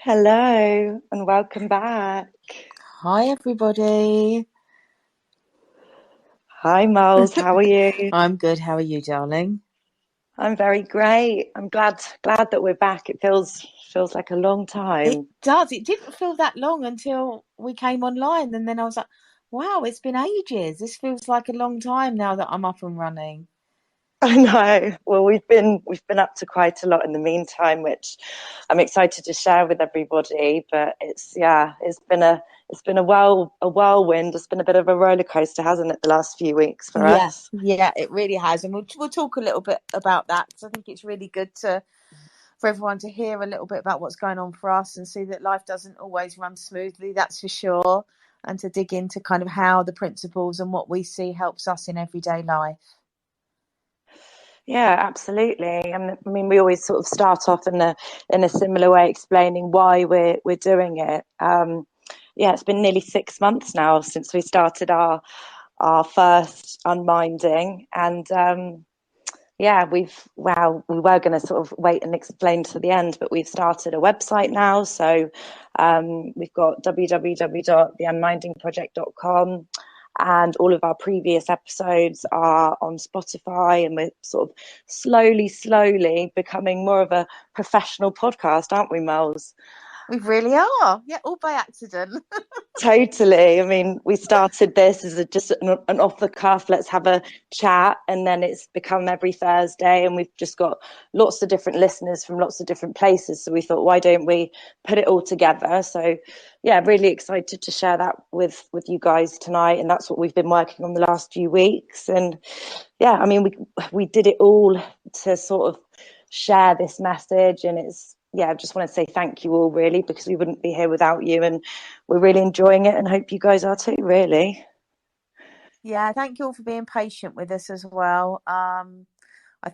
Hello and welcome back. Hi, everybody. Hi, Molls. How are you? I'm good. How are you, darling? I'm very great. I'm glad that we're back. It feels like a long It time. does. It didn't feel that long until we came online, and then I was like, "Wow, it's been ages. This feels like a long time now that I'm up and running." I know. Well, we've been up to quite a lot in the meantime, which I'm excited to share with everybody. But it's been a whirlwind. It's been a bit of a roller coaster, hasn't it, the last few weeks for Yeah, us? yeah, it really has, and we'll talk a little bit about that because I think it's really good to for everyone to hear a little bit about what's going on for us and see that life doesn't always run smoothly. That's for sure, and to dig into kind of how the principles and what we see helps us in everyday life. Yeah, absolutely. And I mean, we always sort of start off in a similar way, explaining why we're doing it. Yeah, it's been nearly 6 months now since we started our first unminding, and yeah, we were going to sort of wait and explain to the end, but we've started a website now. So we've got www.theunmindingproject.com, and all of our previous episodes are on Spotify, and we're sort of slowly becoming more of a professional podcast, aren't we, Miles? We really are. Yeah, all by accident. Totally. I mean, we started this as just an off the cuff, let's have a chat. And then it's become every Thursday. And we've just got lots of different listeners from lots of different places. So we thought, why don't we put it all together? So, yeah, really excited to share that with you guys tonight. And that's what we've been working on the last few weeks. And yeah, I mean, we did it all to sort of share this message. And yeah, I just want to say thank you all, really, because we wouldn't be here without you. And we're really enjoying it and hope you guys are too, really. Yeah, thank you all for being patient with us as well. I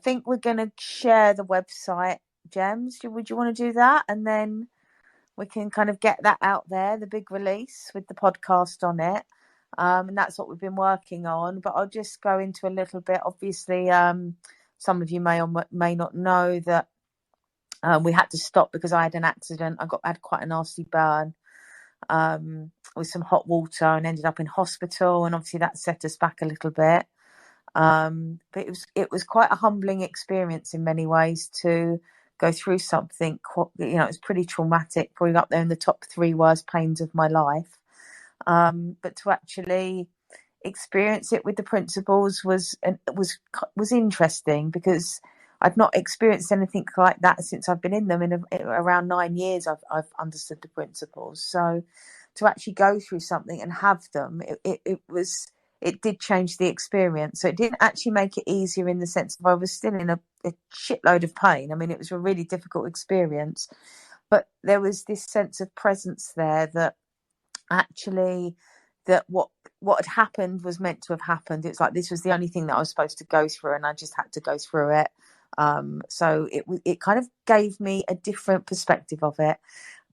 think we're going to share the website, Gems. Would you want to do that? And then we can kind of get that out there, the big release with the podcast on it. And that's what we've been working on. But I'll just go into a little bit. Obviously, some of you may or may not know that we had to stop because I had an accident. Had quite a nasty burn with some hot water and ended up in hospital. And obviously that set us back a little bit. But it was quite a humbling experience in many ways to go through something. It's pretty traumatic, probably up there in the top 3 worst pains of my life. But to actually experience it with the principles was interesting because I'd not experienced anything like that since I've been in them. In around 9 years, I've understood the principles. So to actually go through something and have them, it did change the experience. So it didn't actually make it easier in the sense of I was still in a shitload of pain. I mean, it was a really difficult experience, but there was this sense of presence there that actually that what had happened was meant to have happened. It's like this was the only thing that I was supposed to go through, and I just had to go through it. So it kind of gave me a different perspective of it,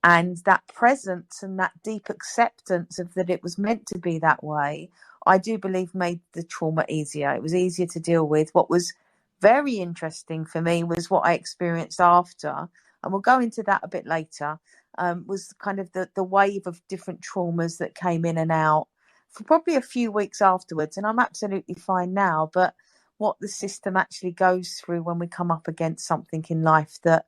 and that presence and that deep acceptance of that it was meant to be that way. I do believe made the trauma easier. It was easier to deal with. What was very interesting for me was what I experienced after, and we'll go into that a bit later. Was kind of the wave of different traumas that came in and out for probably a few weeks afterwards. And I'm absolutely fine now. But what the system actually goes through when we come up against something in life that,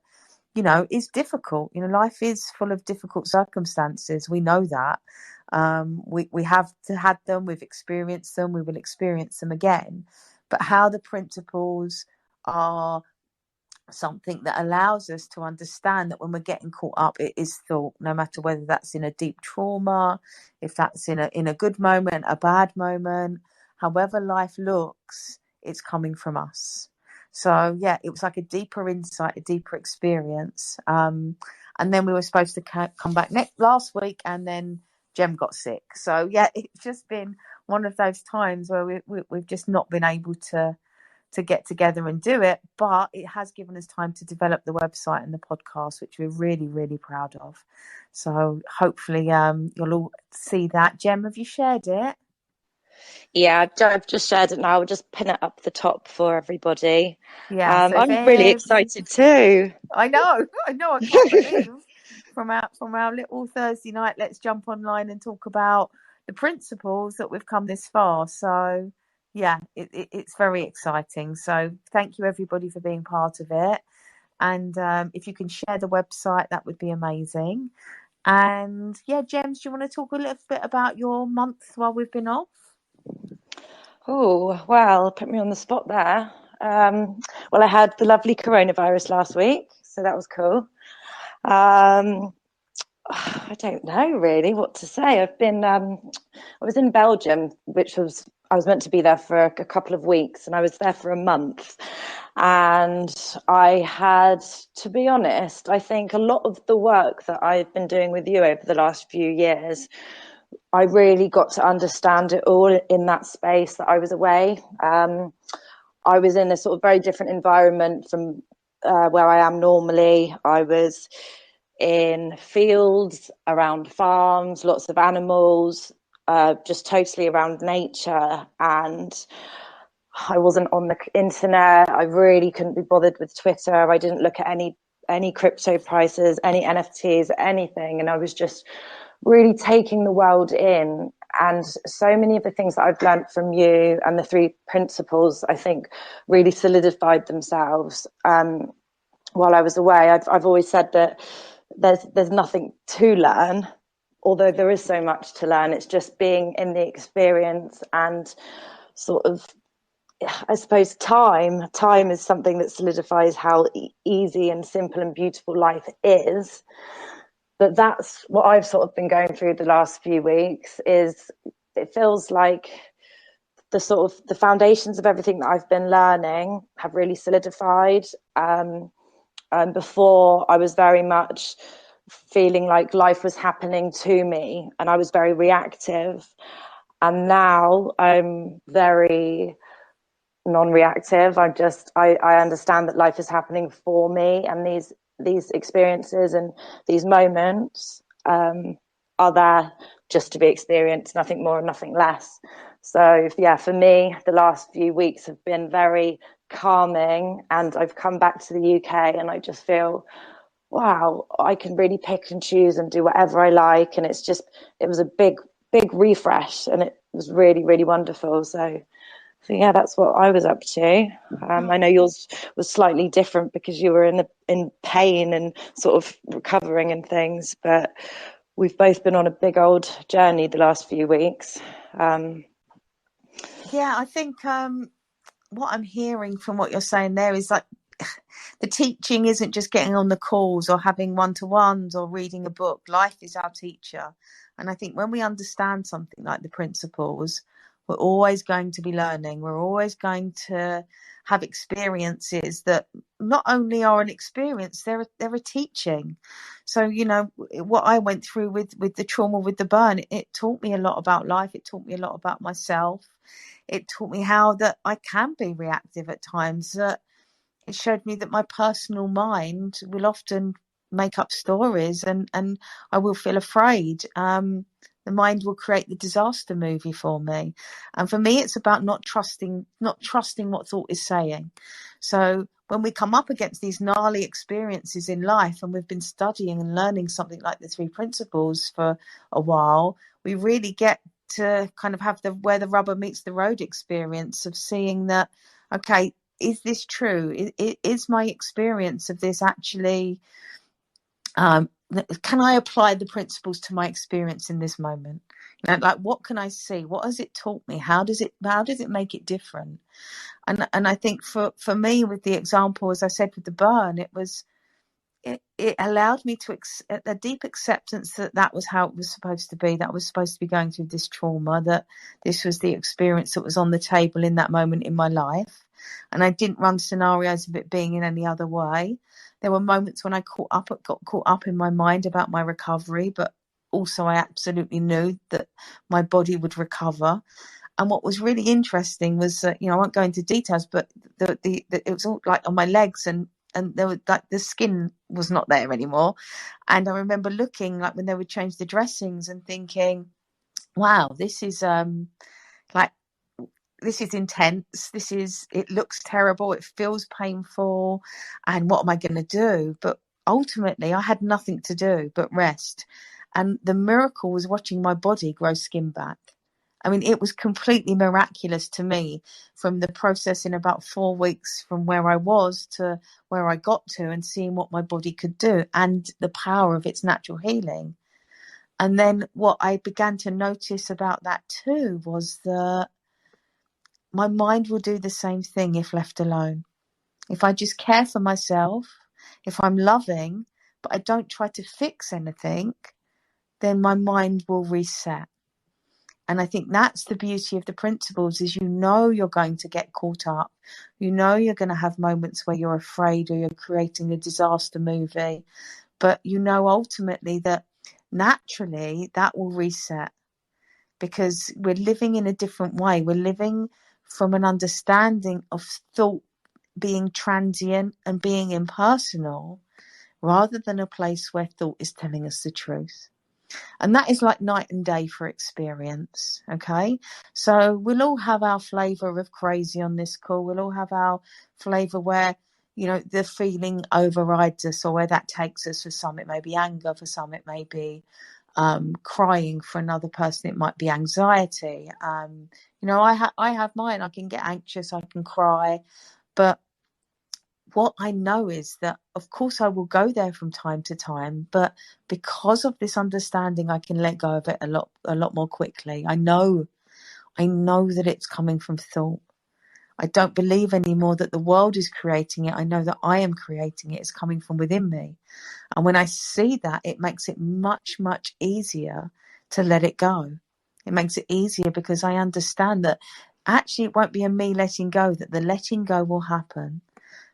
is difficult. Life is full of difficult circumstances. We know that. We have had them, we've experienced them, we will experience them again. But how the principles are something that allows us to understand that when we're getting caught up, it is thought, no matter whether that's in a deep trauma, if that's in a good moment, a bad moment, however life looks, it's coming from us. So yeah, it was like a deeper insight, a deeper experience. And then we were supposed to come back last week, and then Jem got sick. So yeah, it's just been one of those times where we've just not been able to get together and do it, but it has given us time to develop the website and the podcast, which we're really, really proud of. So hopefully you'll all see that. Jem, have you shared it? Yeah, I've just shared it now. I'll just pin it up the top for everybody. Yeah, so I'm really excited too. I know, I can't believe from our little Thursday night, let's jump online and talk about the principles that we've come this far. So yeah, it's very exciting. So thank you everybody for being part of it. And if you can share the website, that would be amazing. And yeah, Gems, do you want to talk a little bit about your month while we've been off? Oh, well, put me on the spot there. Well, I had the lovely coronavirus last week, so that was cool. I don't know really what to say. I was in Belgium, I was meant to be there for a couple of weeks, and I was there for a month. And I had, to be honest, I think a lot of the work that I've been doing with you over the last few years, I really got to understand it all in that space that I was away. I was in a sort of very different environment from where I am normally. I was in fields, around farms, lots of animals, just totally around nature. And I wasn't on the internet. I really couldn't be bothered with Twitter. I didn't look at any crypto prices, any NFTs, anything. And I was just really taking the world in. And so many of the things that I've learned from you and the three principles, I think, really solidified themselves while I was away. I've always said that there's nothing to learn, although there is so much to learn. It's just being in the experience and sort of, I suppose, time is something that solidifies how easy and simple and beautiful life is. But that's what I've sort of been going through the last few weeks. Is it feels like the foundations of everything that I've been learning have really solidified. And before, I was very much feeling like life was happening to me, and I was very reactive. And now I'm very non-reactive. I understand that life is happening for me, and these experiences and these moments are there just to be experienced, nothing more and nothing less. So yeah, for me, the last few weeks have been very calming, and I've come back to the UK and I just feel, wow, I can really pick and choose and do whatever I like. And it was a big refresh, and it was really, really wonderful. So yeah, that's what I was up to. I know yours was slightly different because you were in pain and sort of recovering and things, but we've both been on a big old journey the last few weeks. Yeah, I think what I'm hearing from what you're saying there is like the teaching isn't just getting on the calls or having one-to-ones or reading a book. Life is our teacher. And I think when we understand something like the principles, we're always going to be learning. We're always going to have experiences that not only are an experience, they're a teaching. So, you know, what I went through with the trauma, with the burn, it taught me a lot about life. It taught me a lot about myself. It taught me how that I can be reactive at times. It showed me that my personal mind will often make up stories, and I will feel afraid. The mind will create the disaster movie for me. And for me, it's about not trusting what thought is saying. So when we come up against these gnarly experiences in life, and we've been studying and learning something like the three principles for a while, we really get to kind of have the where the rubber meets the road experience of seeing that, okay, is this true? Is my experience of this actually, can I apply the principles to my experience in this moment? You know, like, what can I see? What has it taught me? How does it make it different? And I think for me, with the example, as I said, with the burn, it allowed me to a deep acceptance that was how it was supposed to be, that I was supposed to be going through this trauma, that this was the experience that was on the table in that moment in my life. And I didn't run scenarios of it being in any other way. There were moments when I got caught up in my mind about my recovery, but also I absolutely knew that my body would recover. And what was really interesting was, I won't go into details, but it was all like on my legs, and there was like the skin was not there anymore. And I remember looking, like, when they would change the dressings, and thinking, wow, this is this is intense. It looks terrible. It feels painful. And what am I going to do? But ultimately I had nothing to do but rest. And the miracle was watching my body grow skin back. I mean, it was completely miraculous to me, from the process in about 4 weeks from where I was to where I got to, and seeing what my body could do and the power of its natural healing. And then what I began to notice about that too was that my mind will do the same thing if left alone. If I just care for myself, if I'm loving, but I don't try to fix anything, then my mind will reset. And I think that's the beauty of the principles, is you're going to get caught up. You're going to have moments where you're afraid or you're creating a disaster movie. But ultimately that naturally that will reset, because we're living in a different way. We're living from an understanding of thought being transient and being impersonal, rather than a place where thought is telling us the truth. And that is like night and day for experience. Okay. So we'll all have our flavor of crazy on this call. We'll all have our flavor where, the feeling overrides us, or where that takes us. For some, it may be anger. For some, it may be crying. For another person, it might be anxiety. I have mine. I can get anxious. I can cry. But what I know is that, of course, I will go there from time to time, but because of this understanding, I can let go of it a lot more quickly. I know that it's coming from thought. I don't believe anymore that the world is creating it. I know that I am creating it. It's coming from within me. And when I see that, it makes it much, much easier to let it go. It makes it easier because I understand that actually it won't be a me letting go, that the letting go will happen,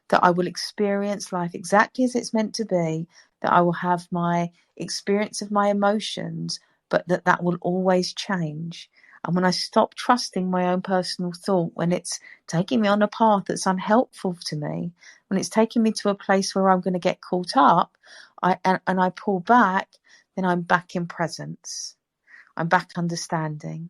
that I will experience life exactly as it's meant to be, that I will have my experience of my emotions, but that will always change. And when I stop trusting my own personal thought, when it's taking me on a path that's unhelpful to me, when it's taking me to a place where I'm going to get caught up, and I pull back, then I'm back in presence. I'm back understanding.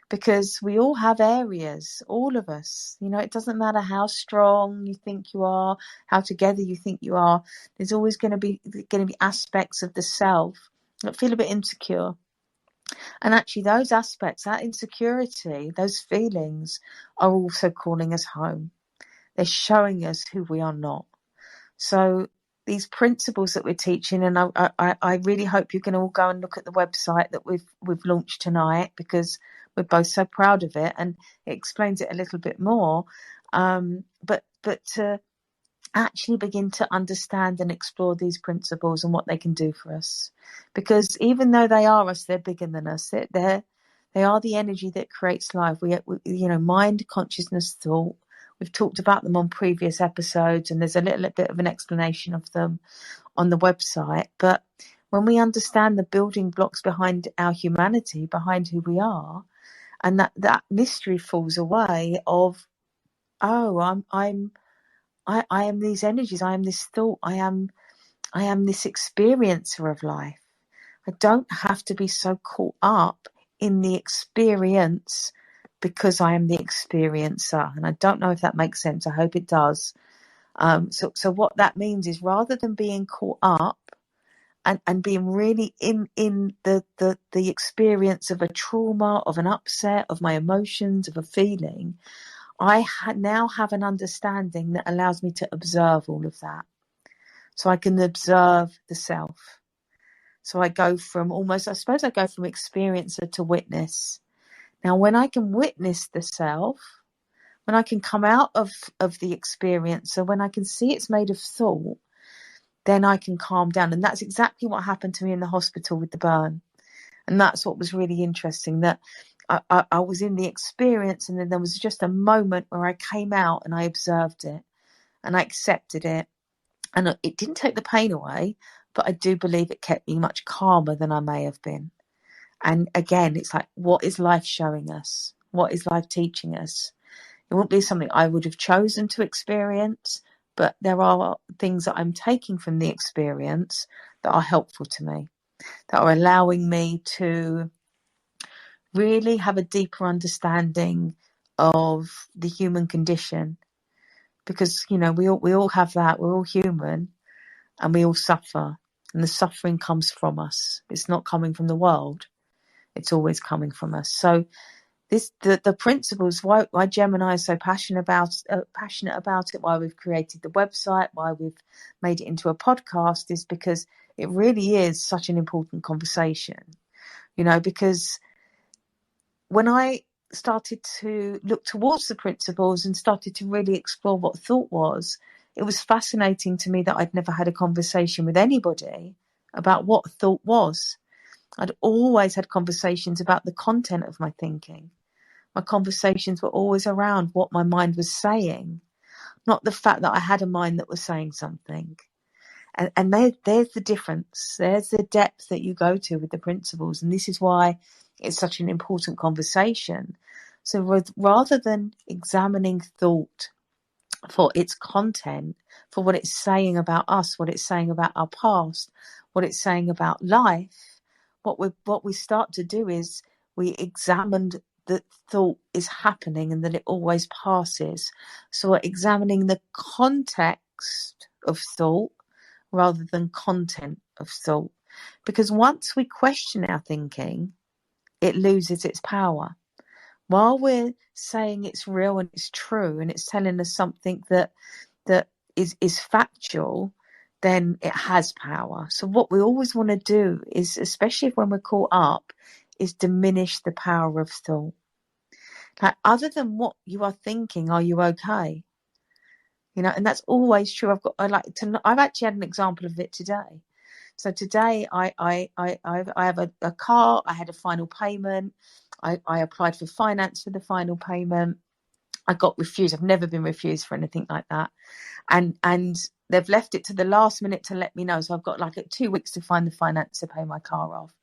Because we all have areas, all of us. It doesn't matter how strong you think you are, how together you think you are. There's always going to be aspects of the self that feel a bit insecure. And actually those aspects, that insecurity, those feelings are also calling us home. They're showing us who we are not. So these principles that we're teaching, and I really hope you can all go and look at the website that we've launched tonight, because we're both so proud of it, and it explains it a little bit more. But to actually begin to understand and explore these principles and what they can do for us, because even though they are us, they're bigger than us. They are the energy that creates life. We mind, consciousness, thought. We've talked about them on previous episodes, and there's a little bit of an explanation of them on the website. But when we understand the building blocks behind our humanity, behind who we are, and that mystery falls away of, oh, I am these energies, I am this thought, I am this experiencer of life. I don't have to be so caught up in the experience, because I am the experiencer. And I don't know if that makes sense. I hope it does. So what that means is, rather than being caught up and being really in the experience of a trauma, of an upset, of my emotions, of a feeling, I now have an understanding that allows me to observe all of that. So I can observe the self. So I go from experiencer to witness. Now, when I can witness the self, when I can come out of the experiencer, when I can see it's made of thought, then I can calm down. And that's exactly what happened to me in the hospital with the burn. And that's what was really interesting, that I was in the experience, and then there was just a moment where I came out and I observed it and I accepted it. And it didn't take the pain away, but I do believe it kept me much calmer than I may have been. And again, it's like, what is life showing us? What is life teaching us? It won't be something I would have chosen to experience, but there are things that I'm taking from the experience that are helpful to me, that are allowing me to really have a deeper understanding of the human condition. Because, we all have that. We're all human. and we all suffer, and the suffering comes from us. It's not coming from the world. It's always coming from us. So the principles, why Gem and I are so passionate about it, why we've created the website, why we've made it into a podcast, is because it really is such an important conversation. Because when I started to look towards the principles and started to really explore what thought was, it was fascinating to me that I'd never had a conversation with anybody about what thought was. I'd always had conversations about the content of my thinking. My conversations were always around what my mind was saying, not the fact that I had a mind that was saying something. And there's the difference. There's the depth that you go to with the principles. And this is why it's such an important conversation. So rather than examining thought for its content, for what it's saying about us, what it's saying about our past, what it's saying about life, what we start to do is we examined that thought is happening and that it always passes. So we're examining the context of thought rather than content of thought. Because once we question our thinking, it loses its power. While we're saying it's real and it's true and it's telling us something that is factual, then it has power. So what we always want to do is, especially when we're caught up, is diminish the power of thought. Like, other than what you are thinking, are you okay? And that's always true. I've actually had an example of it today. So today I have a car. I had a final payment. I applied for finance for the final payment. I got refused. I've never been refused for anything like that. And they've left it to the last minute to let me know. So I've got 2 weeks to find the finance to pay my car off.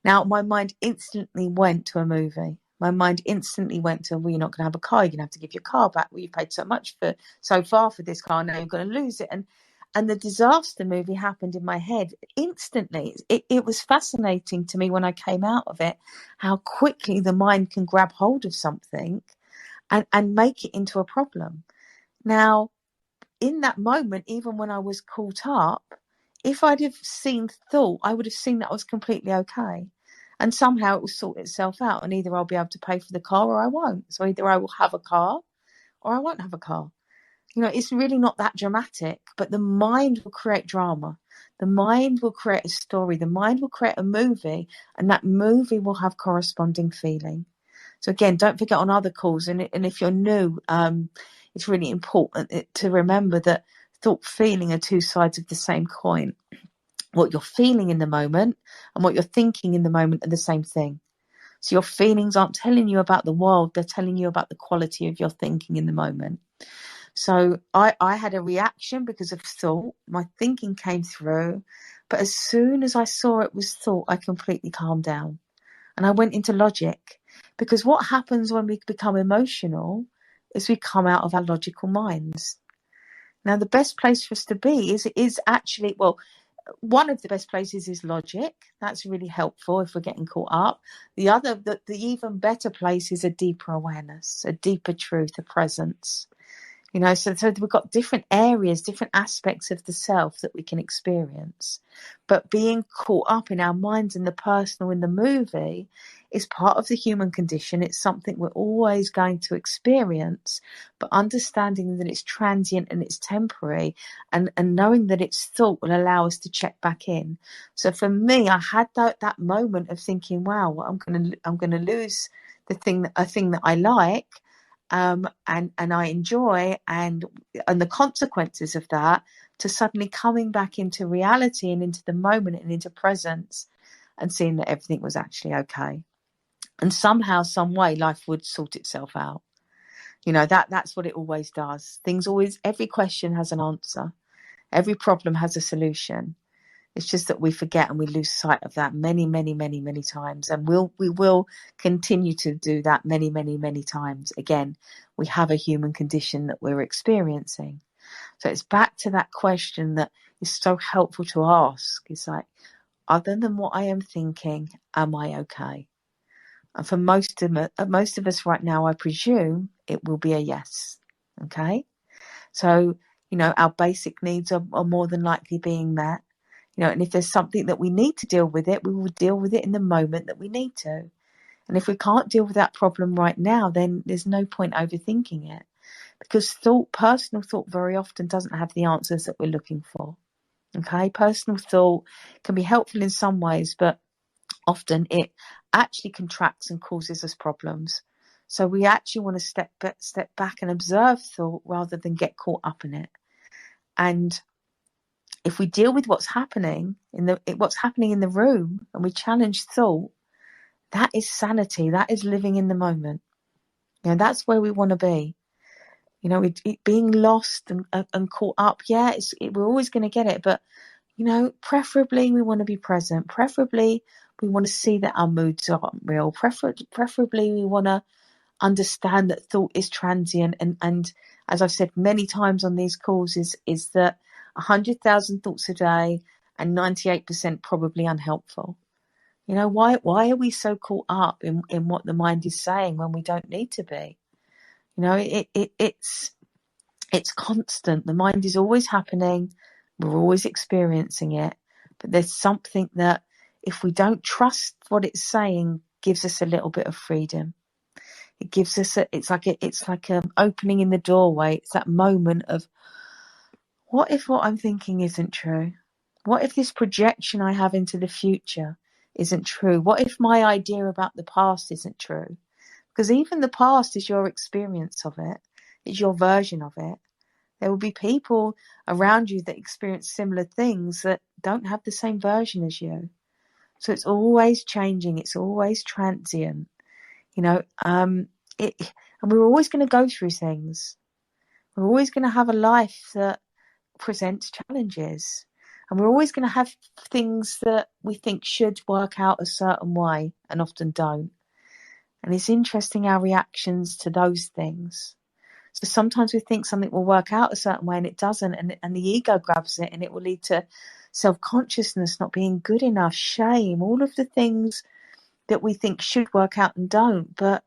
Now, my mind instantly went to a movie. My mind instantly went to, well, you're not going to have a car. You're going to have to give your car back. Well, you paid so much for so far for this car. Now you're going to lose it. And the disaster movie happened in my head instantly. It was fascinating to me when I came out of it, how quickly the mind can grab hold of something and make it into a problem. Now, in that moment, even when I was caught up, if I'd have seen thought, I would have seen that I was completely okay. And somehow it will sort itself out, and either I'll be able to pay for the car or I won't. So either I will have a car or I won't have a car. It's really not that dramatic, but the mind will create drama. The mind will create a story. The mind will create a movie, and that movie will have corresponding feeling. So again, don't forget on other calls, and if you're new, it's really important to remember that thought, feeling are two sides of the same coin. What you're feeling in the moment and what you're thinking in the moment are the same thing. So your feelings aren't telling you about the world, they're telling you about the quality of your thinking in the moment. So I had a reaction because of thought. My thinking came through, but as soon as I saw it was thought, I completely calmed down and I went into logic. Because what happens when we become emotional is we come out of our logical minds. Now, the best place for us to be is actually, well, one of the best places is logic. That's really helpful if we're getting caught up. The even better place is a deeper awareness, a deeper truth, a presence. So we've got different areas, different aspects of the self that we can experience. But being caught up in our minds, in the personal, in the movie, is part of the human condition. It's something we're always going to experience, but understanding that it's transient and it's temporary, and knowing that it's thought will allow us to check back in. So for me, I had that moment of thinking, wow, I'm going to lose a thing that I like. And I enjoy, and the consequences of that, to suddenly coming back into reality and into the moment and into presence and seeing that everything was actually okay. And somehow, some way, life would sort itself out. That's what it always does. Every question has an answer. Every problem has a solution. It's just that we forget and we lose sight of that many, many, many, many times. And we will continue to do that many, many, many times. Again, we have a human condition that we're experiencing. So it's back to that question that is so helpful to ask. It's like, other than what I am thinking, am I okay? And for most of us right now, I presume it will be a yes. Okay? So our basic needs are more than likely being met. And if there's something that we need to deal with it, we will deal with it in the moment that we need to. And if we can't deal with that problem right now, then there's no point overthinking it, because personal thought very often doesn't have the answers that we're looking for. Okay, personal thought can be helpful in some ways, but often it actually contracts and causes us problems. So we actually want to step back and observe thought rather than get caught up in it. And if we deal with what's happening in the room, and we challenge thought, that is sanity. That is living in the moment. That's where we want to be. Being lost and caught up. Yeah, we're always going to get it, but preferably we want to be present. Preferably we want to see that our moods aren't real. Preferably we want to understand that thought is transient. And as I've said many times on these calls, is that 100,000 thoughts a day and 98% probably unhelpful. Why are we so caught up in what the mind is saying when we don't need to be? It's constant. The mind is always happening. We're always experiencing it. But there's something that, if we don't trust what it's saying, gives us a little bit of freedom. It gives us it's like an opening in the doorway. It's that moment of, what if what I'm thinking isn't true? What if this projection I have into the future isn't true? What if my idea about the past isn't true? Because even the past is your experience of it. It's your version of it. There will be people around you that experience similar things that don't have the same version as you. So it's always changing. It's always transient. And we're always going to go through things. We're always going to have a life that presents challenges. And we're always going to have things that we think should work out a certain way and often don't. And it's interesting our reactions to those things. So sometimes we think something will work out a certain way and it doesn't, and the ego grabs it, and it will lead to self-consciousness, not being good enough, shame, all of the things that we think should work out and don't. But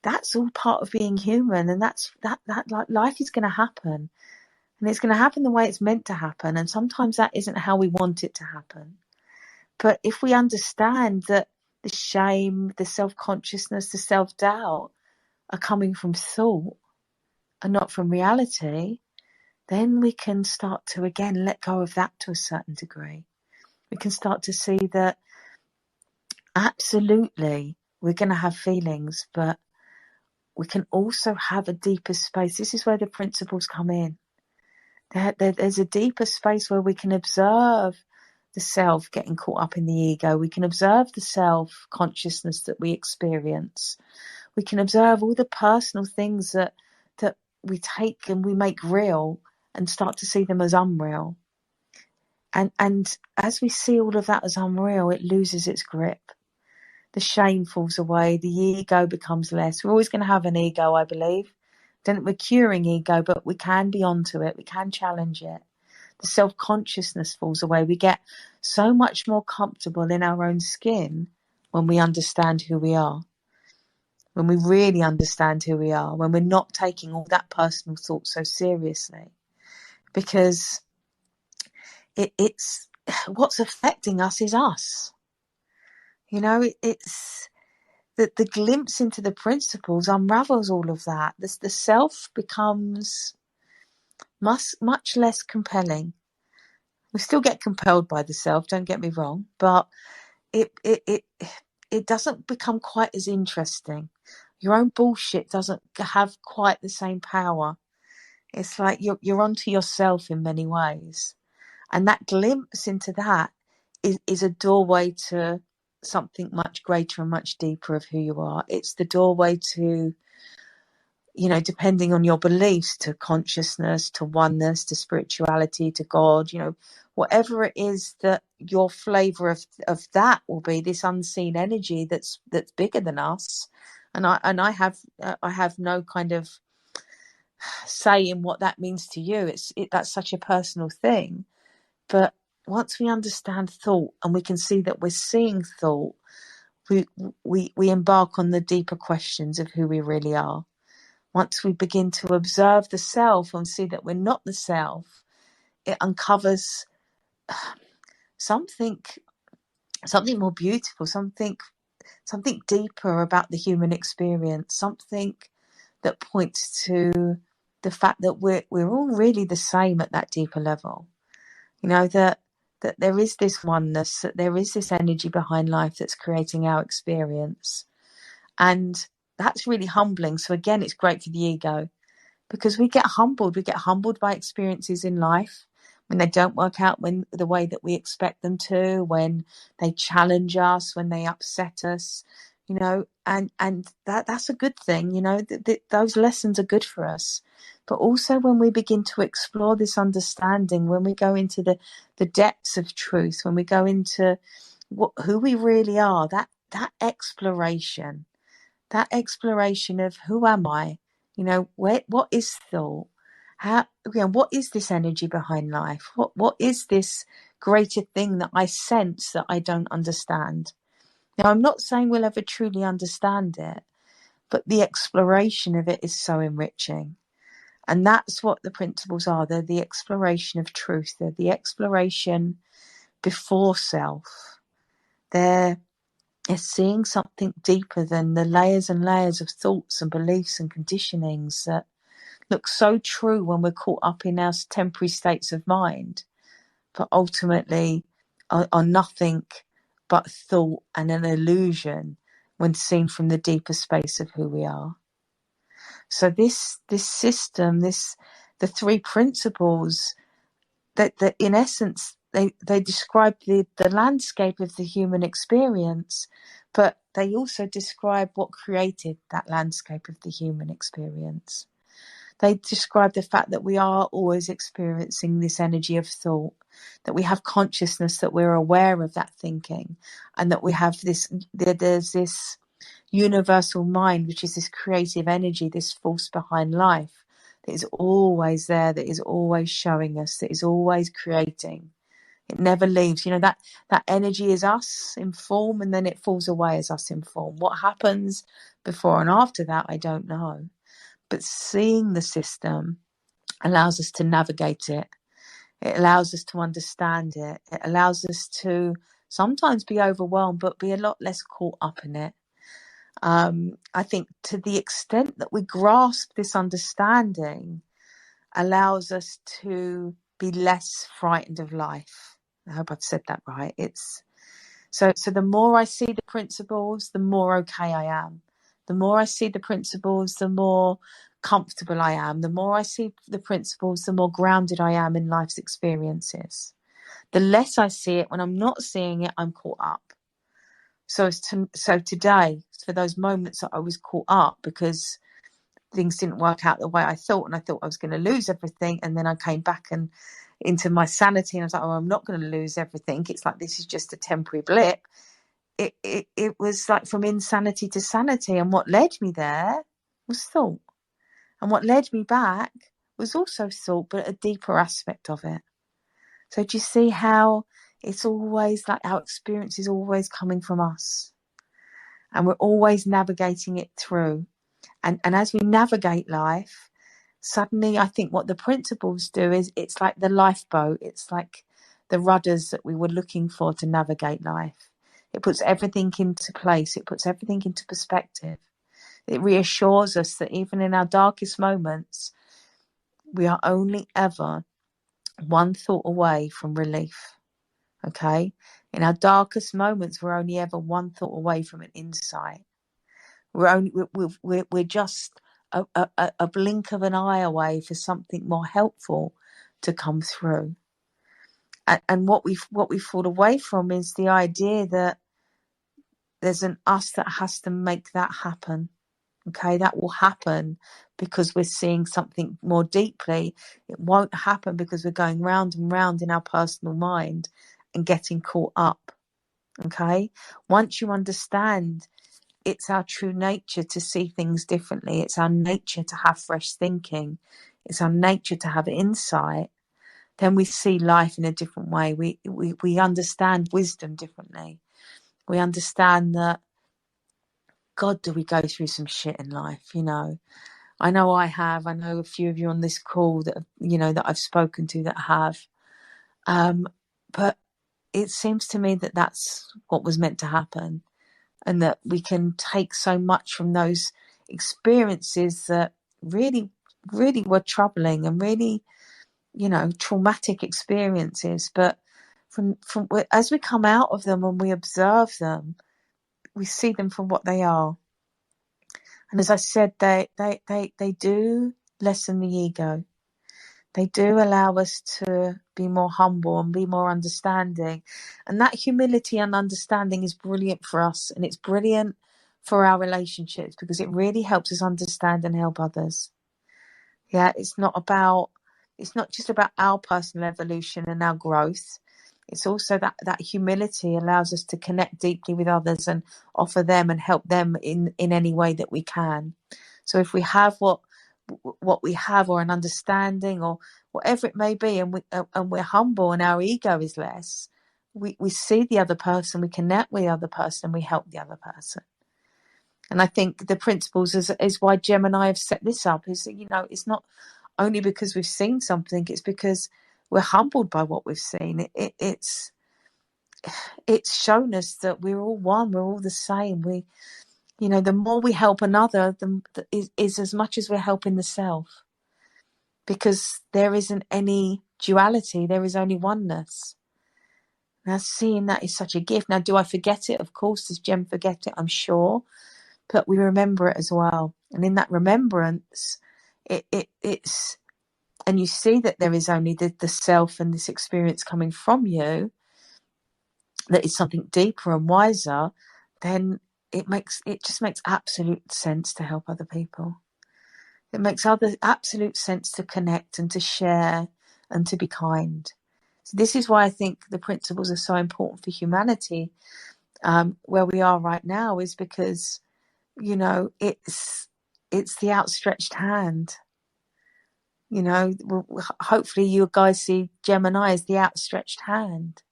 that's all part of being human, and that like life is going to happen, and it's going to happen the way it's meant to happen, and sometimes that isn't how we want it to happen. But if we understand that the shame, the self-consciousness, the self-doubt are coming from thought and not from reality, then we can start to again let go of that to a certain degree. We can start to see that absolutely we're going to have feelings, but we can also have a deeper space. This is where the principles come in. There's a deeper space where we can observe the self getting caught up in the ego. We can observe the self-consciousness that we experience. We can observe all the personal things that we take and we make real and start to see them as unreal. And as we see all of that as unreal, it loses its grip. The shame falls away. The ego becomes less. We're always going to have an ego, I believe. Don't think we're curing ego, but we can be onto it. We can challenge it. The self-consciousness falls away. We get so much more comfortable in our own skin when we understand who we are. When we really understand who we are, when we're not taking all that personal thought so seriously, because it's what's affecting us is us. It's the glimpse into the principles unravels all of that. The self becomes much less compelling. We still get compelled by the self, don't get me wrong, but it doesn't become quite as interesting. Your own bullshit doesn't have quite the same power. It's like you're onto yourself in many ways. And that glimpse into that is a doorway to something much greater and much deeper of who you are. It's the doorway to, depending on your beliefs, to consciousness, to oneness, to spirituality, to God, whatever it is that your flavor of that will be, this unseen energy that's bigger than us. And I have no kind of say in what that means to you. That's such a personal thing. But once we understand thought and we can see that we're seeing thought, we embark on the deeper questions of who we really are. once we begin to observe the self and see that we're not the self, it uncovers something more beautiful, something deeper about the human experience, something that points to the fact that we're all really the same at that deeper level. You know, that there is this oneness, that there is this energy behind life that's creating our experience. And that's really humbling. So again, it's great for the ego, because we get humbled. We get humbled by experiences in life when they don't work out the way that we expect them to, when they challenge us, when they upset us, you know, and that's a good thing, you know, those lessons are good for us. But also when we begin to explore this understanding, when we go into the depths of truth, when we go into who we really are, that exploration of who am I? You know, what is thought? What is this energy behind life? What is this greater thing that I sense that I don't understand? Now, I'm not saying we'll ever truly understand it, but the exploration of it is so enriching. And that's what the principles are. They're the exploration of truth. They're the exploration before self. They're seeing something deeper than the layers and layers of thoughts and beliefs and conditionings that look so true when we're caught up in our temporary states of mind, but ultimately are nothing but thought and an illusion when seen from the deeper space of who we are. So this system, the three principles that in essence they describe the landscape of the human experience, but they also describe what created that landscape of the human experience. They describe the fact that we are always experiencing this energy of thought, that we have consciousness, that we're aware of that thinking, and that we have there's this universal mind, which is this creative energy, this force behind life, that is always there, that is always showing us, that is always creating. It never leaves. You know, that energy is us in form, and then it falls away as us in form. What happens before and after that, I don't know. But seeing the system allows us to navigate it. It allows us to understand it. It allows us to sometimes be overwhelmed, but be a lot less caught up in it. I think to the extent that we grasp this understanding allows us to be less frightened of life. I hope I've said that right. So the more I see the principles, the more okay I am. The more I see the principles, the more comfortable I am. The more I see the principles, the more grounded I am in life's experiences. The less I see it, when I'm not seeing it, I'm caught up. So today, for those moments that I was caught up because things didn't work out the way I thought, and I thought I was going to lose everything, and then I came back and into my sanity, and I was like, oh, I'm not going to lose everything. It's like, this is just a temporary blip. It was like from insanity to sanity, and what led me there was thought, and what led me back was also thought, but a deeper aspect of it. So do you see how it's always like our experience is always coming from us, and we're always navigating it through, and as we navigate life, suddenly I think what the principles do is it's like the lifeboat, it's like the rudders that we were looking for to navigate life. It puts everything into place. It puts everything into perspective. It reassures us that even in our darkest moments, we are only ever one thought away from relief. Okay? In our darkest moments, we're only ever one thought away from an insight. We're just a blink of an eye away for something more helpful to come through. And what we fall away from is the idea that there's an us that has to make that happen. Okay, that will happen because we're seeing something more deeply. It won't happen because we're going round and round in our personal mind and getting caught up. Okay, once you understand it's our true nature to see things differently, it's our nature to have fresh thinking, it's our nature to have insight, then we see life in a different way. We understand wisdom differently. We understand that, God, do we go through some shit in life, you know? I know I have. I know a few of you on this call that, that I've spoken to that have. But it seems to me that that's what was meant to happen, and that we can take so much from those experiences that really, really were troubling and really, traumatic experiences. But from as we come out of them and we observe them, we see them for what they are. And as I said, they do lessen the ego. They do allow us to be more humble and be more understanding. And that humility and understanding is brilliant for us, and it's brilliant for our relationships because it really helps us understand and help others. Yeah, it's not just about our personal evolution and our growth. It's also that humility allows us to connect deeply with others and offer them and help them in any way that we can. So if we have what we have, or an understanding, or whatever it may be, and we're humble and our ego is less, we see the other person, we connect with the other person, we help the other person. And I think the principles is why Gem and I have set this up, is it's not only because we've seen something, it's because we're humbled by what we've seen. It's shown us that we're all one, we're all the same. The more we help another, is as much as we're helping the self, because there isn't any duality, there is only oneness. Now, seeing that is such a gift. Now, do I forget it? Of course, does Gem forget it? I'm sure. But we remember it as well. And in that remembrance, it's, and you see that there is only the self and this experience coming from you, that is something deeper and wiser, then it just makes absolute sense to help other people. It makes absolute sense to connect and to share and to be kind. So this is why I think the principles are so important for humanity, where we are right now, is because, it's the outstretched hand. Hopefully you guys see Gemini as the outstretched hand.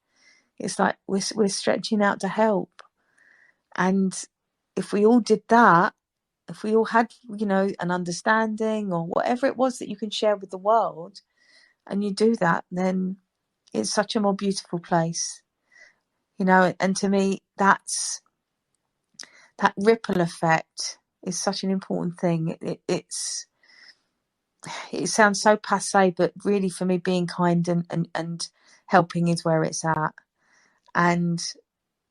It's like we're stretching out to help. And if we all did that, if we all had, an understanding or whatever it was that you can share with the world, and you do that, then it's such a more beautiful place. And to me, that ripple effect is such an important thing. It sounds so passé, but really for me, being kind and helping is where it's at. And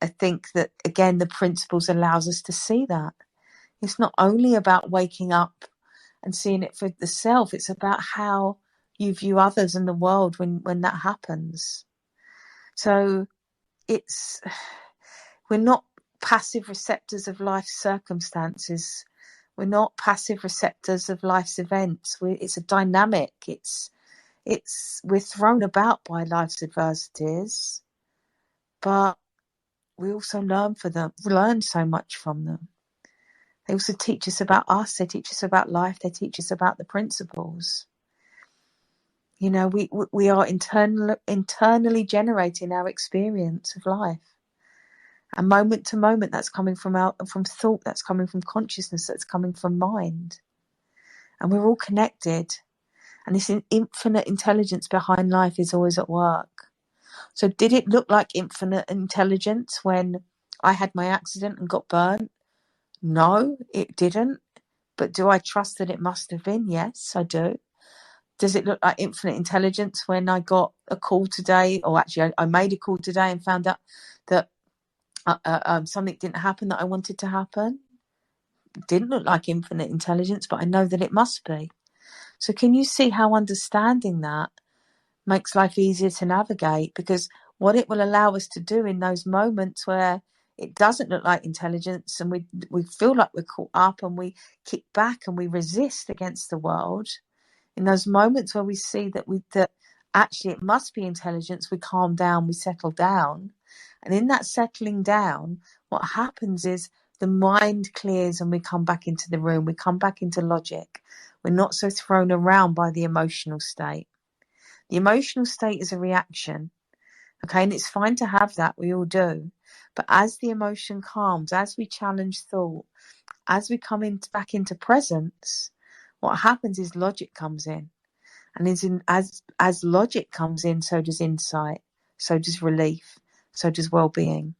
I think that, again, the principles allows us to see that. It's not only about waking up and seeing it for the self, it's about how you view others in the world when that happens. So we're not passive receptors of life's circumstances. We're not passive receptors of life's events. It's a dynamic. We're thrown about by life's adversities, but we also learn so much from them. They also teach us about us. They teach us about life. They teach us about the principles. We are internally generating our experience of life. And moment to moment, that's coming from thought, that's coming from consciousness, that's coming from mind. And we're all connected. And this infinite intelligence behind life is always at work. So did it look like infinite intelligence when I had my accident and got burnt? No, it didn't. But do I trust that it must have been? Yes, I do. Does it look like infinite intelligence when I got a call today, or actually I made a call today and found out that something didn't happen that I wanted to happen? It didn't look like infinite intelligence, but I know that it must be. So can you see how understanding that makes life easier to navigate? Because what it will allow us to do in those moments where it doesn't look like intelligence and we feel like we're caught up and we kick back and we resist against the world, in those moments where we see that actually it must be intelligence, we calm down, we settle down. And in that settling down, what happens is the mind clears and we come back into the room, we come back into logic. We're not so thrown around by the emotional state. The emotional state is a reaction, okay? And it's fine to have that, we all do. But as the emotion calms, as we challenge thought, as we come back into presence, what happens is logic comes in. And as logic comes in, so does insight, so does relief, so does well-being.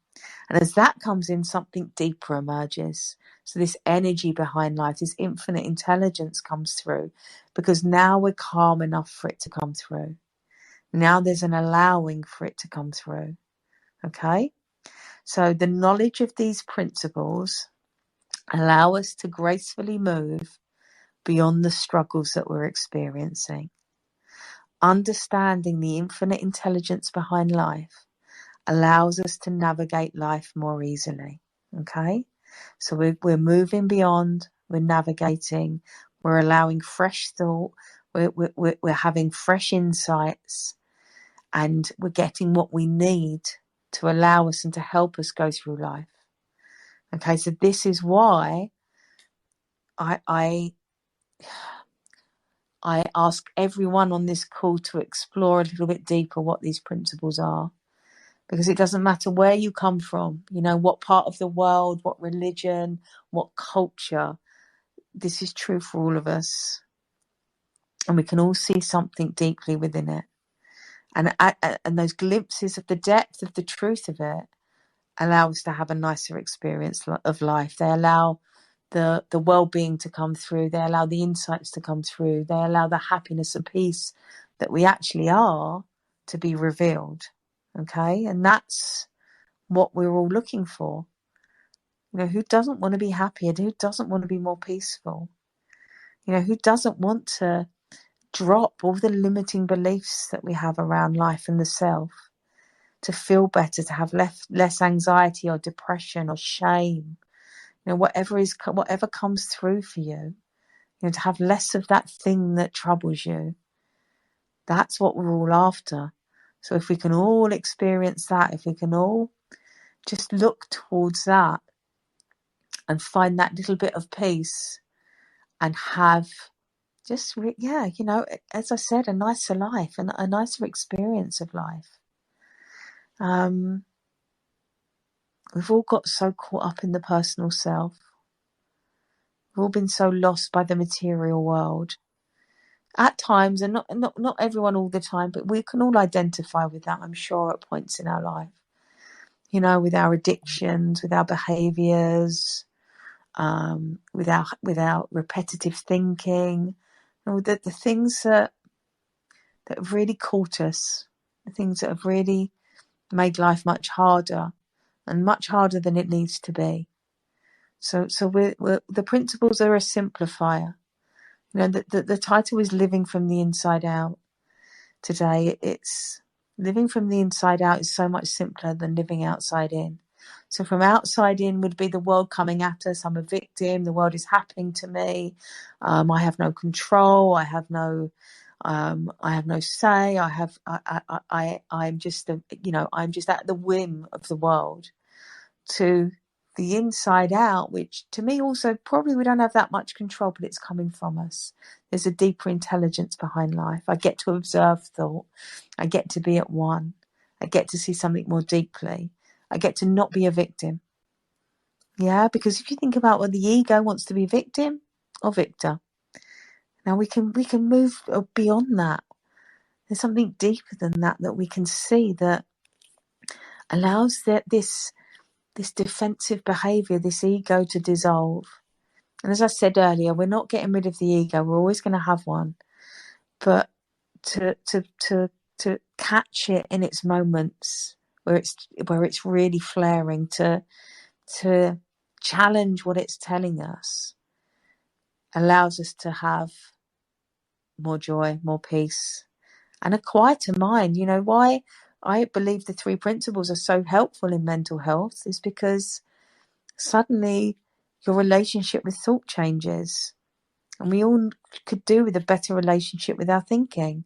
And as that comes in, something deeper emerges. So this energy behind life, this infinite intelligence comes through, because now we're calm enough for it to come through. Now there's an allowing for it to come through. Okay? So the knowledge of these principles allow us to gracefully move beyond the struggles that we're experiencing. Understanding the infinite intelligence behind life allows us to navigate life more easily. Okay? So we're moving beyond, we're navigating, we're allowing fresh thought, we're having fresh insights, and we're getting what we need to allow us and to help us go through life. Okay, so this is why I ask everyone on this call to explore a little bit deeper what these principles are. Because it doesn't matter where you come from, what part of the world, what religion, what culture, this is true for all of us. And we can all see something deeply within it. And those glimpses of the depth of the truth of it allow us to have a nicer experience of life. They allow the well-being to come through. They allow the insights to come through. They allow the happiness and peace that we actually are to be revealed. Okay? And that's what we're all looking for. Who doesn't want to be happier? Who doesn't want to be more peaceful? Who doesn't want to drop all the limiting beliefs that we have around life and the self, to feel better, to have less anxiety or depression or shame, whatever comes through for you, to have less of that thing that troubles you. That's what we're all after. So if we can all experience that, if we can all just look towards that and find that little bit of peace and have just, as I said, a nicer life and a nicer experience of life. We've all got so caught up in the personal self. We've all been so lost by the material world. At times, and not everyone all the time, but we can all identify with that, I'm sure, at points in our life. With our addictions, with our behaviours, with our repetitive thinking, the things that have really caught us, the things that have really made life much harder, and much harder than it needs to be. So the principles are a simplifier. The title is Living from the Inside Out. Today, it's living from the inside out is so much simpler than living outside in. So from outside in would be the world coming at us. I'm a victim. The world is happening to me. I have no control. I have no say. I'm just I'm just at the whim of the world. To the inside out, which to me also probably we don't have that much control, but it's coming from us. There's a deeper intelligence behind life. I get to observe thought. I get to be at one. I get to see something more deeply. I get to not be a victim. Yeah, because if you think about what the ego wants to be victim or victor. Now we can move beyond that. There's something deeper than that we can see that allows this defensive behaviour, this ego to dissolve. And as I said earlier, we're not getting rid of the ego. We're always going to have one. But to catch it in its moments where it's really flaring, to challenge what it's telling us, allows us to have more joy, more peace, and a quieter mind. Why I believe the 3 principles are so helpful in mental health is because suddenly your relationship with thought changes. And we all could do with a better relationship with our thinking.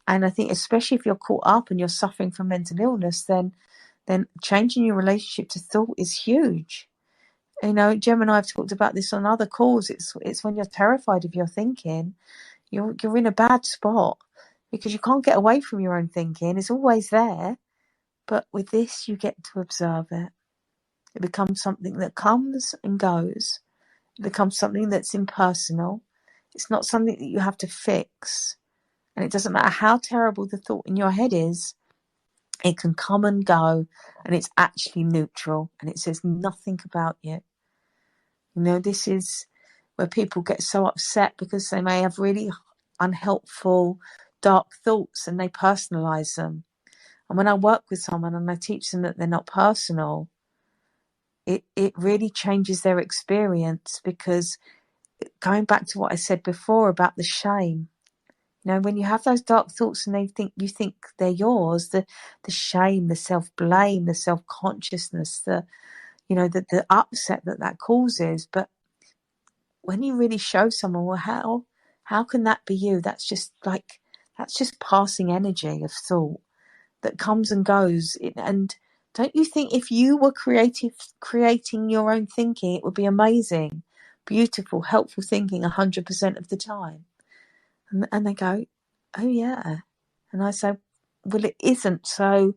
And I think especially if you're caught up and you're suffering from mental illness, then changing your relationship to thought is huge. Gem and I have talked about this on other calls. It's when you're terrified of your thinking, you're in a bad spot because you can't get away from your own thinking. It's always there. But with this, you get to observe it. It becomes something that comes and goes. It becomes something that's impersonal. It's not something that you have to fix. And it doesn't matter how terrible the thought in your head is, it can come and go, and it's actually neutral, and it says nothing about you. You know, this is where people get so upset because they may have really unhelpful, dark thoughts, and they personalize them. And when I work with someone and I teach them that they're not personal, it really changes their experience, because going back to what I said before about the shame, you know, when you have those dark thoughts and you think they're yours, the shame, the self-blame, the self-consciousness, the upset that causes. But when you really show someone, well, how can that be you? That's just passing energy of thought that comes and goes. And don't you think if you were creating your own thinking, it would be amazing, beautiful, helpful thinking 100% of the time? And they go, oh yeah. And I say, well, it isn't. So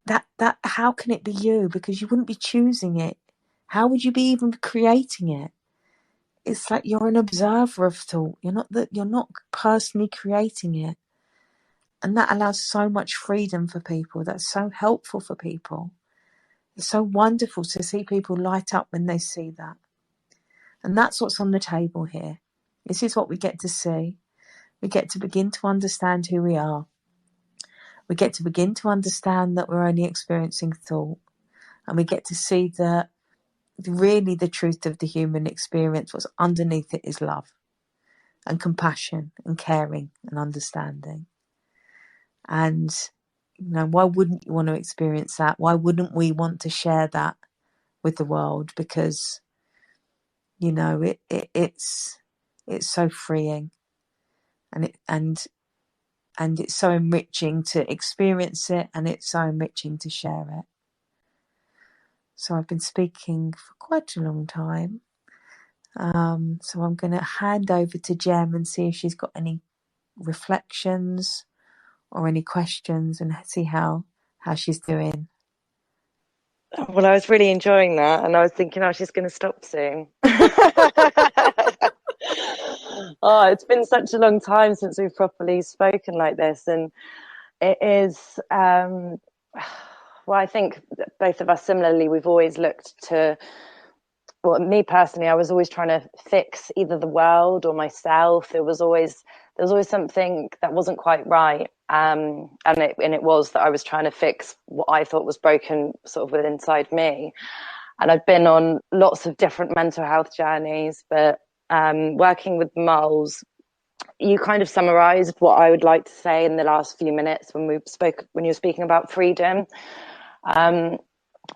that how can it be you? Because you wouldn't be choosing it. How would you be even creating it? It's like you're an observer of thought. You're not personally creating it. And that allows so much freedom for people. That's so helpful for people. It's so wonderful to see people light up when they see that. And that's what's on the table here. This is what we get to see. We get to begin to understand who we are. We get to begin to understand that we're only experiencing thought. And we get to see that really the truth of the human experience, what's underneath it, is love and compassion and caring and understanding. And, you know, why wouldn't you want to experience that? Why wouldn't we want to share that with the world? Because, you know, it's so freeing, and it's so enriching to experience it, and it's so enriching to share it. So I've been speaking for quite a long time. So I'm going to hand over to Gem and see if she's got any reflections or any questions, and see how she's doing. Well, I was really enjoying that, and I was thinking, oh, she's going to stop soon. Oh, it's been such a long time since we've properly spoken like this, and it is. Well, I think both of us similarly, we've always looked to. Well, me personally, I was always trying to fix either the world or myself. There was always something that wasn't quite right, and it was that I was trying to fix what I thought was broken, sort of within inside me. And I've been on lots of different mental health journeys, but working with Molls, you kind of summarised what I would like to say in the last few minutes when you were speaking about freedom,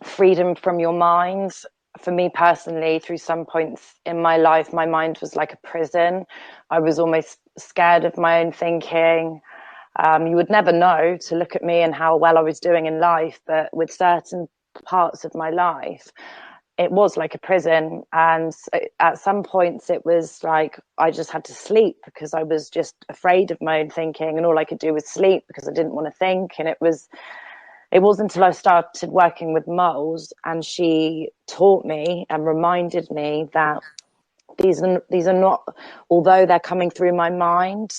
freedom from your mind. For me personally, through some points in my life, my mind was like a prison. I was almost scared of my own thinking. You would never know to look at me and how well I was doing in life, but with certain parts of my life, it was like a prison. And at some points it was like I just had to sleep because I was just afraid of my own thinking, and all I could do was sleep because I didn't want to think. And it wasn't until I started working with Molls and she taught me and reminded me that these are not, although they're coming through my mind,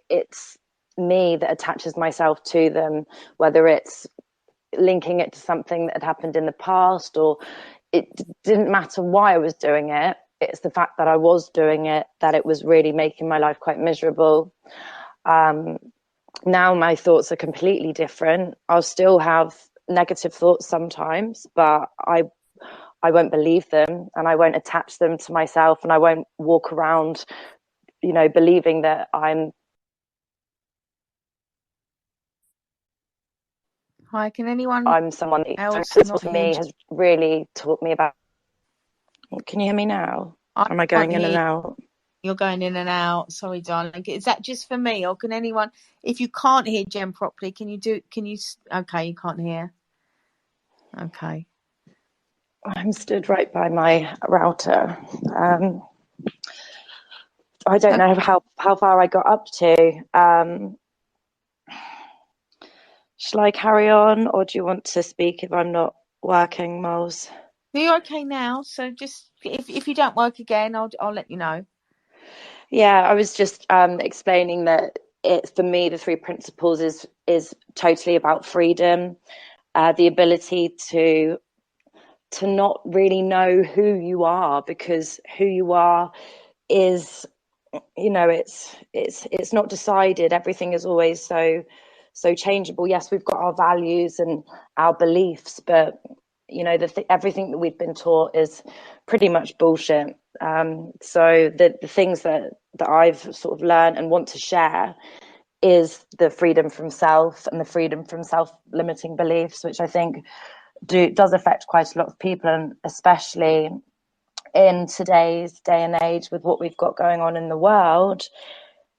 it's me that attaches myself to them, whether it's linking it to something that had happened in the past, or it didn't matter why I was doing it. It's the fact that I was doing it, that it was really making my life quite miserable. Now my thoughts are completely different. I'll still have negative thoughts sometimes, but I won't believe them, and I won't attach them to myself, and I won't walk around, believing that I'm. Hi, can anyone I'm someone else that not for hear? me has really taught me about. Can you hear me now? I Am I can't going in hear and you. out? You're going in and out. Sorry, darling. Is that just for me, or can anyone? If you can't hear Jem properly, can you? Okay, you can't hear. Okay. I'm stood right by my router. I don't know how far I got up to. Shall I carry on, or do you want to speak if I'm not working, Molls? You're okay now. So just if you don't work again, I'll let you know. Yeah, I was just explaining that for me, the three principles is totally about freedom, the ability to not really know who you are, because who you are is, it's not decided. Everything is always so changeable. Yes, we've got our values and our beliefs, but everything that we've been taught is pretty much bullshit. So the things that I've sort of learned and want to share is the freedom from self and the freedom from self-limiting beliefs, which I think does affect quite a lot of people, and especially in today's day and age with what we've got going on in the world.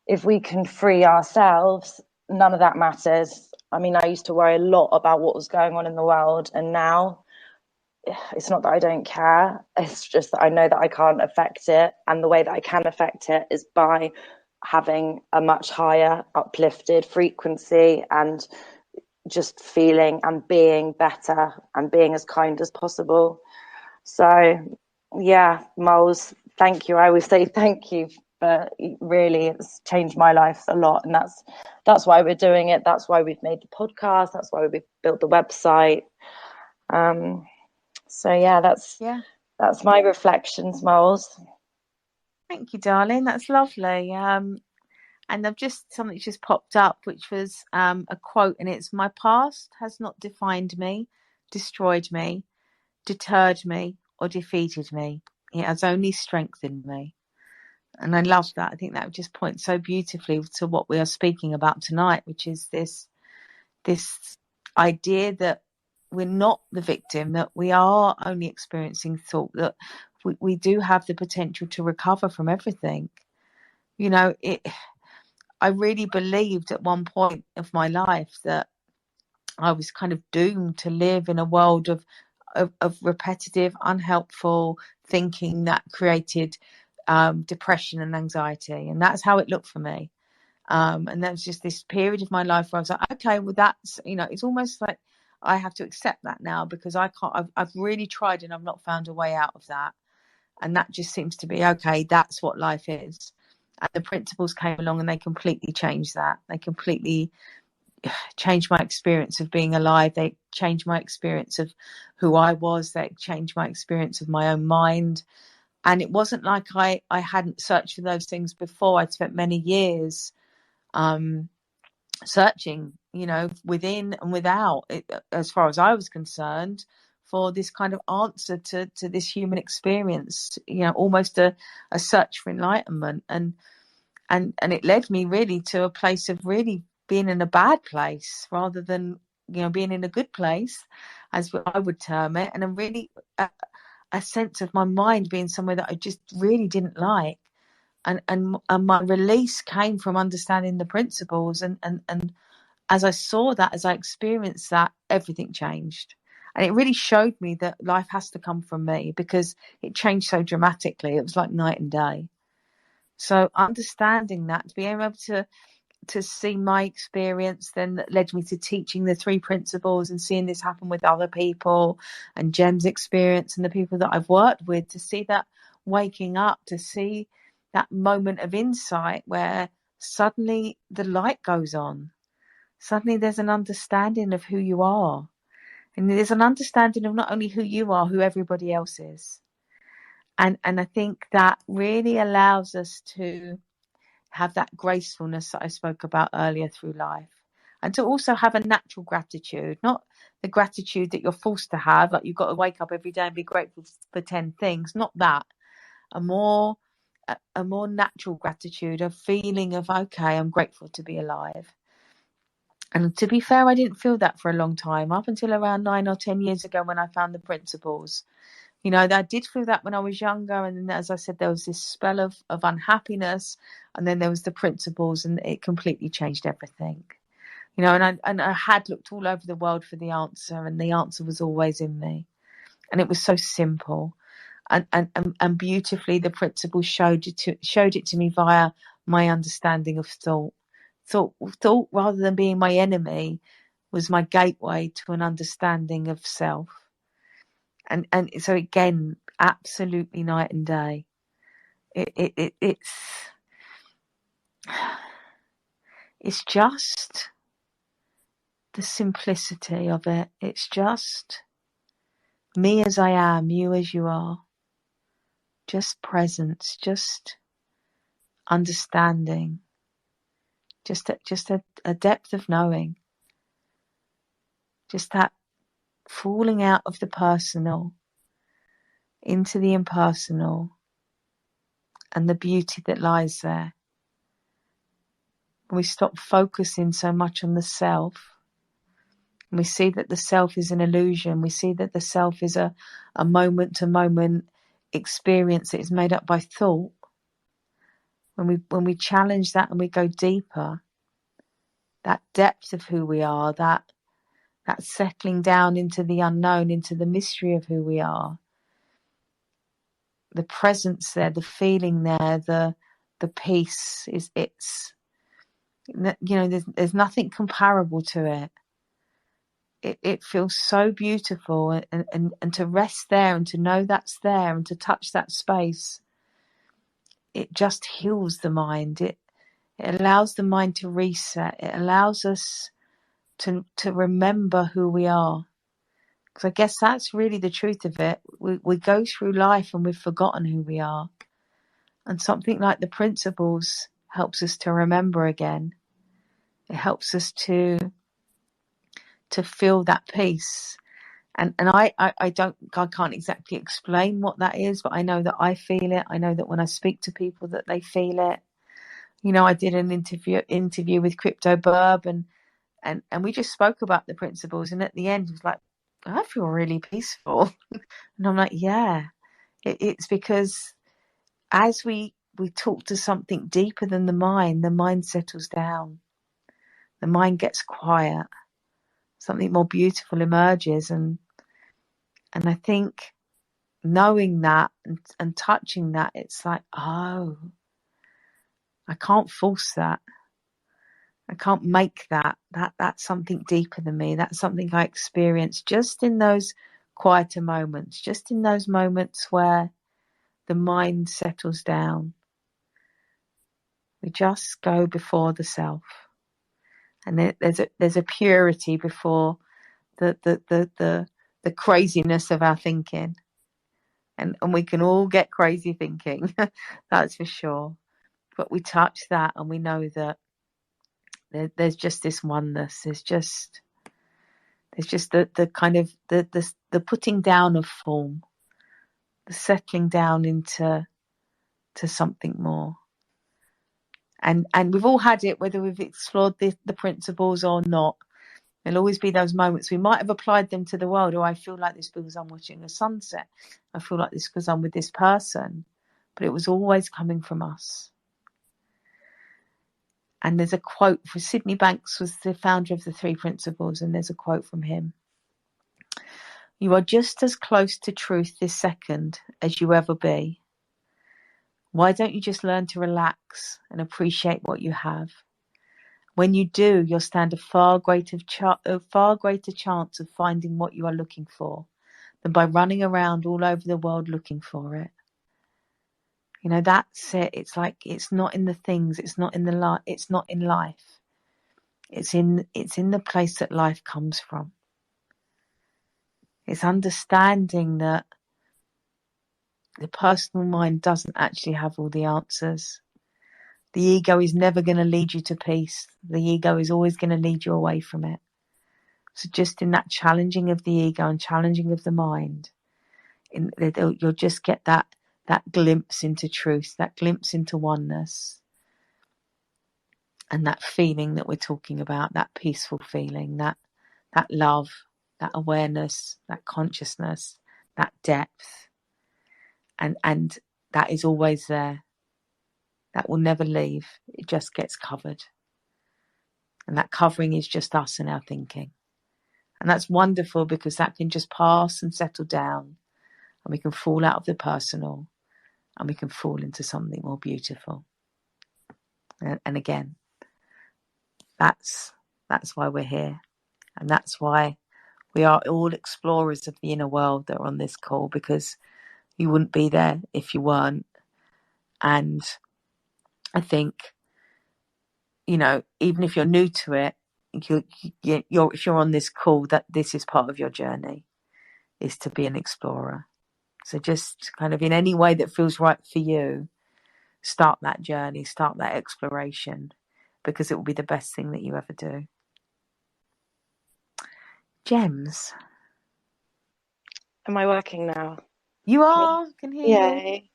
If we can free ourselves, none of that matters. I mean, I used to worry a lot about what was going on in the world, and now it's not that I don't care. It's just that I know that I can't affect it, and the way that I can affect it is by having a much higher uplifted frequency and just feeling and being better and being as kind as possible. So yeah, Molls, thank you. I always say thank you, but really it's changed my life a lot, and that's why we're doing it. That's why we've made the podcast. That's why we built the website. So yeah, that's my reflections, Molls. Thank you, darling. That's lovely. And something just popped up, which was a quote, and it's, "My past has not defined me, destroyed me, deterred me, or defeated me. It has only strengthened me." And I love that. I think that just points so beautifully to what we are speaking about tonight, which is this idea that we're not the victim, that we are only experiencing thought, that we do have the potential to recover from everything. I really believed at one point of my life that I was kind of doomed to live in a world of repetitive, unhelpful thinking that created depression and anxiety. And that's how it looked for me. And there was just this period of my life where I was like, okay, well, that's, it's almost like I have to accept that now, because I can't, I've really tried and I've not found a way out of that. And that just seems to be, okay, that's what life is. And the principles came along and they completely changed that. They completely changed my experience of being alive. They changed my experience of who I was. They changed my experience of my own mind. And it wasn't like I hadn't searched for those things before. I'd spent many years searching, within and without, as far as I was concerned, for this kind of answer to this human experience, almost a search for enlightenment. And it led me really to a place of really being in a bad place rather than, being in a good place, as I would term it. And a sense of my mind being somewhere that I just really didn't like. And my release came from understanding the principles. And as I saw that, as I experienced that, everything changed. And it really showed me that life has to come from me, because it changed so dramatically. It was like night and day. So understanding that, to be able to see my experience then that led me to teaching the three principles and seeing this happen with other people, and Gem's experience and the people that I've worked with, to see that waking up, to see that moment of insight where suddenly the light goes on. Suddenly there's an understanding of who you are. And there's an understanding of not only who you are, who everybody else is. And I think that really allows us to have that gracefulness that I spoke about earlier through life, and to also have a natural gratitude, not the gratitude that you're forced to have, like you've got to wake up every day and be grateful for 10 things, not that. A more natural gratitude, a feeling of, okay, I'm grateful to be alive. And to be fair, I didn't feel that for a long time, up until around 9 or 10 years ago when I found the principles. I did feel that when I was younger. And then, as I said, there was this spell of unhappiness. And then there was the principles, and it completely changed everything. And I had looked all over the world for the answer, and the answer was always in me. And it was so simple. And beautifully, the principles showed it to me via my understanding of thought. Thought, rather than being my enemy, was my gateway to an understanding of self. And so again, absolutely night and day. It's it's just the simplicity of it. It's just me as I am, you as you are. Just presence, just understanding, just a depth of knowing, just that falling out of the personal into the impersonal and the beauty that lies there. We stop focusing so much on the self. And we see that the self is an illusion. We see that the self is a moment-to-moment experience that is made up by thought. When we challenge that and we go deeper, that depth of who we are, that settling down into the unknown, into the mystery of who we are, the presence there, the feeling there, the peace it's there's nothing comparable to it. It feels so beautiful, and to rest there and to know that's there and to touch that space, it just heals the mind. It allows the mind to reset. It allows us to remember who we are. Because I guess that's really the truth of it. We go through life and we've forgotten who we are. And something like the principles helps us to remember again. It helps us to feel that peace. And I can't exactly explain what that is, but I know that I feel it. I know that when I speak to people that they feel it. I did an interview with Crypto Burb, and we just spoke about the principles, and at the end it was like, I feel really peaceful. And I'm like, yeah, it's because as we talk to something deeper than the mind settles down. The mind gets quiet. Something more beautiful emerges, and I think knowing that and touching that, it's like, oh, I can't force that. I can't make that. That's something deeper than me. That's something I experience just in those quieter moments, just in those moments where the mind settles down. We just go before the self, and there's a purity before the craziness of our thinking, and we can all get crazy thinking, that's for sure. But we touch that, and we know that there's just this oneness. There's just the kind of the putting down of form, the settling down into something more. And we've all had it, whether we've explored the principles or not. There'll always be those moments we might have applied them to the world. Oh, I feel like this because I'm watching a sunset. I feel like this because I'm with this person. But it was always coming from us. And there's a quote for Sydney Banks, was the founder of the Three Principles, and there's a quote from him. You are just as close to truth this second as you ever be. Why don't you just learn to relax and appreciate what you have? When you do, you'll stand a far greater chance of finding what you are looking for than by running around all over the world looking for it. That's it. It's like, it's not in the things, it's not in it's not in life. It's in the place that life comes from. It's understanding that the personal mind doesn't actually have all the answers. The ego is never going to lead you to peace. The ego is always going to lead you away from it. So just in that challenging of the ego and challenging of the mind, you'll just get that glimpse into truth, that glimpse into oneness, and that feeling that we're talking about, that peaceful feeling, that love, that awareness, that consciousness, that depth. And that is always there. That will never leave. It just gets covered. And that covering is just us and our thinking. And that's wonderful, because that can just pass and settle down, and we can fall out of the personal, and we can fall into something more beautiful. And again, that's why we're here. And that's why we are all explorers of the inner world that are on this call, because you wouldn't be there if you weren't. And I think even if you're new to it, if you're on this call, that this is part of your journey, is to be an explorer. So just kind of in any way that feels right for you, start that journey, start that exploration, because it will be the best thing that you ever do. Gems. Am I working now? You are. Can hear you. Yay.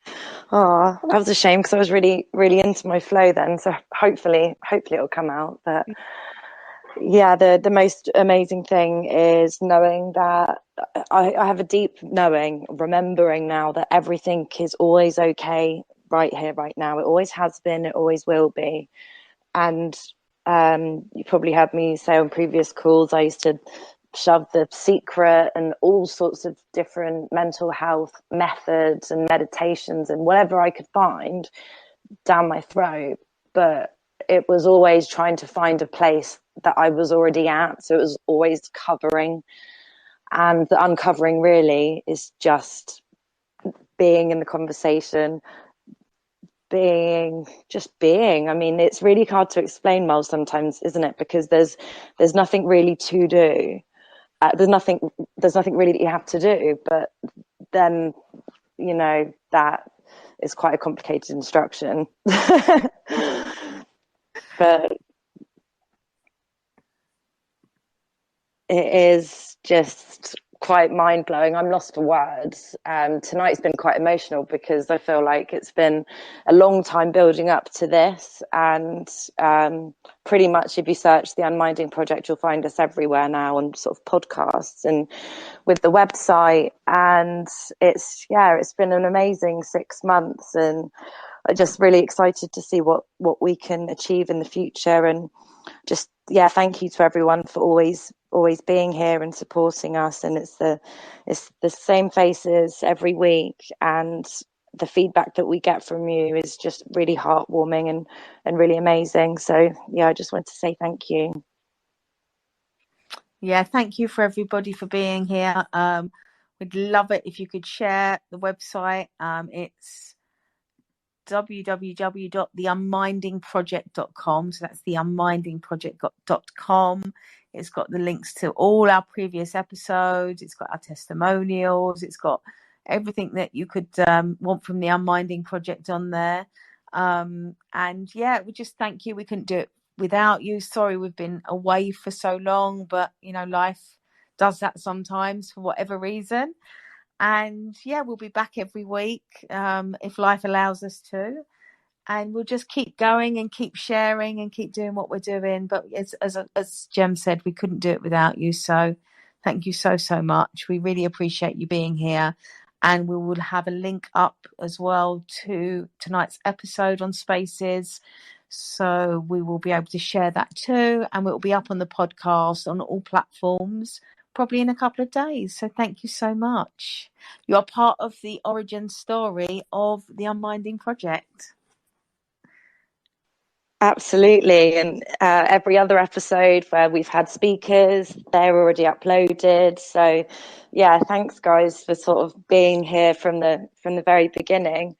Oh, that was a shame because I was really, really into my flow then. So hopefully it'll come out. But yeah, the most amazing thing is knowing that I have a deep knowing, remembering now that everything is always okay right here, right now. It always has been, it always will be. And you probably heard me say on previous calls, I used to shove The Secret and all sorts of different mental health methods and meditations and whatever I could find down my throat. But it was always trying to find a place that I was already at. So it was always covering. And the uncovering really is just being in the conversation, being. I mean, it's really hard to explain, Molls, sometimes, isn't it? Because there's nothing really to do. There's nothing really that you have to do. But then, that is quite a complicated instruction. But it is just quite mind-blowing. I'm lost for words. Tonight's been quite emotional because I feel like it's been a long time building up to this, and pretty much if you search the Unminding Project, you'll find us everywhere now on sort of podcasts and with the website. And it's been an amazing 6 months, and I'm just really excited to see what we can achieve in the future. And just thank you to everyone for always being here and supporting us. And it's the same faces every week, and the feedback that we get from you is just really heartwarming and really amazing. So I just want to say thank you. Thank you for everybody for being here. We'd love it if you could share the website. It's www.theunmindingproject.com. So that's theunmindingproject.com. It's got the links to all our previous episodes. It's got our testimonials. It's got everything that you could want from the Unminding Project on there. We just thank you. We couldn't do it without you. Sorry we've been away for so long, but life does that sometimes for whatever reason. And we'll be back every week if life allows us to, and we'll just keep going and keep sharing and keep doing what we're doing. But as Jem said, we couldn't do it without you. So thank you so much. We really appreciate you being here, and we will have a link up as well to tonight's episode on Spaces. So we will be able to share that too, and it will be up on the podcast on all platforms probably in a couple of days. So thank you so much. You're part of the origin story of the Unminding Project. Absolutely. And every other episode where we've had speakers, they're already uploaded. So thanks guys for sort of being here from the very beginning.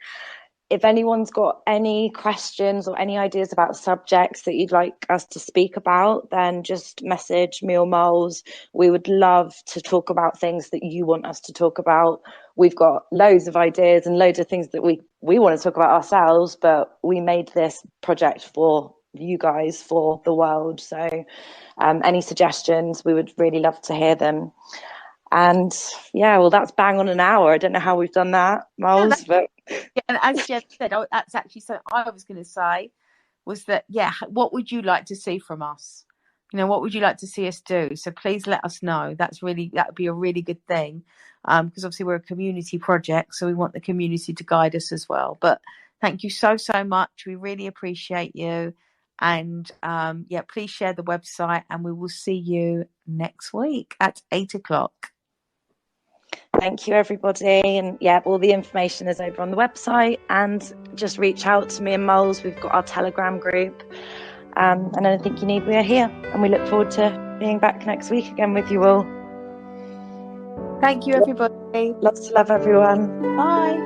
If anyone's got any questions or any ideas about subjects that you'd like us to speak about, then just message me or Molls. We would love to talk about things that you want us to talk about. We've got loads of ideas and loads of things that we want to talk about ourselves, but we made this project for you guys, for the world. So any suggestions, we would really love to hear them. And that's bang on an hour. I don't know how we've done that, Molls, but and as Jen said, that's actually something I was going to say, was that what would you like to see from us? What would you like to see us do? So please let us know. That would be a really good thing, because obviously we're a community project, so we want the community to guide us as well. But thank you so much. We really appreciate you. And please share the website, and we will see you next week at 8:00. Thank you, everybody. And all the information is over on the website, and just reach out to me and Molls. We've got our Telegram group, and anything you need, we are here, and we look forward to being back next week again with you all. Thank you, everybody. Lots of love, everyone. Bye.